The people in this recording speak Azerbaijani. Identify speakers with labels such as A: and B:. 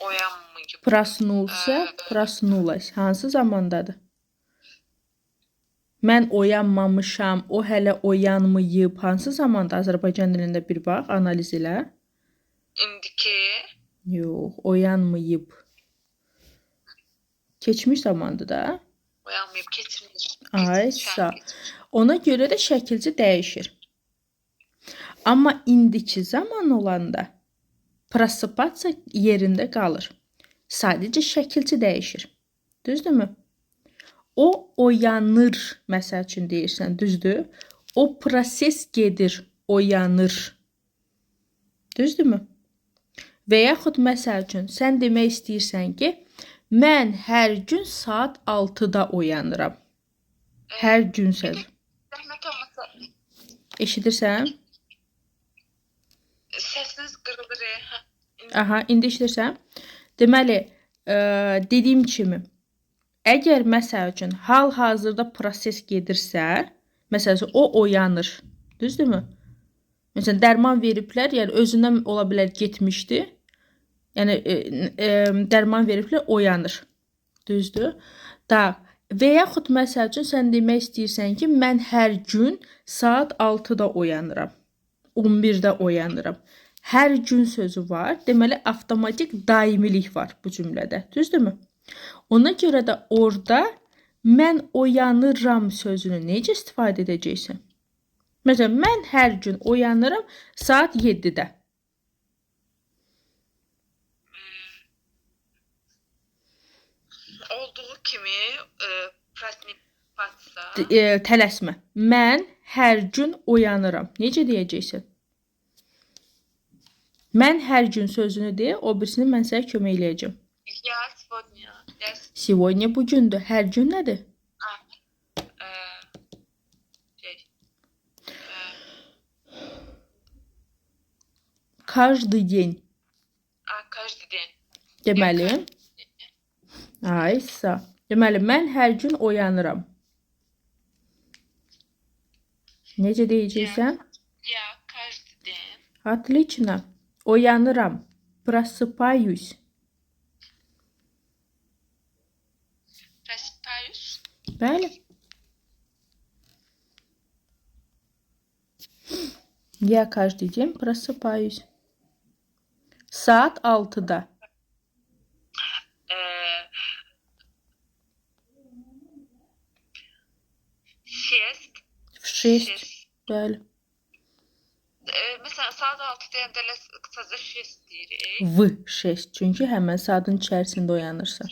A: Oyanmayıb.
B: Prasnulsa, prasnulas. Hansı zamandadır? Mən oyanmamışam, o hələ oyanmayıb. Hansı zamanda Azərbaycan dilində bir bax, analiz elə.
A: İndiki.
B: Yox, oyanmayıb. Keçmiş zamandır da.
A: Oyanmayıb, keçmiş.
B: Ay sağ. Ona görə də şəkilci dəyişir. Amma indiki zaman olanda prasıpatsa yerində qalır. Sadəcə şəkilci dəyişir. Düzdürmü? O oyanır, məsəl üçün deyirsən, düzdür? O proses gedir, oyanır. Düzdürmü? Və yaxud məsəl üçün sən demək istəyirsən ki, mən hər gün saat 6-da oyanıram. Hər gün söz.
A: Zəhmət olmasa.
B: Eşidirsən?
A: Səsiniz qırılır.
B: Aha, indi eşidirsən? Deməli, dediyim kimi, əgər məsəl üçün hal-hazırda proses gedirsə, məsələn, o oyanır. Düzdürmü? Məsələn, dərman veriblər, yəni özündən ola bilər getmişdi. Yəni dərman veriblər, oyanır. Düzdür? Və yaxud məsəl üçün sən demək istəyirsən ki, mən hər gün saat 6-da oyanıram. 11-də oyanıram. Hər gün sözü var. Deməli, avtomatik daimilik var bu cümlədə. Düzdürmü? Ona görə də orada mən oyanıram sözünü necə istifadə edəcəksən? Məsələn, mən hər gün oyanıram saat 7-də.
A: Olduğu kimi prasnipatsa.
B: Tələsmə. Mən hər gün oyanıram. Necə deyəcəksən? Mən hər gün sözünü deyə, o birisini mən sənə kömək eləyəcəm.
A: Ya, сегодня.
B: Сегодня bugündür. Hər gün nədir? Каждый день.
A: Каждый день.
B: Deməli. Ay sağ. Deməli, mən hər gün oyanıram. Necə deyəcəksən?
A: Ya, каждый день.
B: Отлично. Oyanıram. Просыпаюсь.
A: Просыпаюсь.
B: Bəli. Я каждый день просыпаюсь. Saat 6-da. В 6. Bəli.
A: Məsələn, saat 6 deyəndə qısaca 6 deyirik.
B: V 6. Çünki həmən saatın içərisində oyanırsan.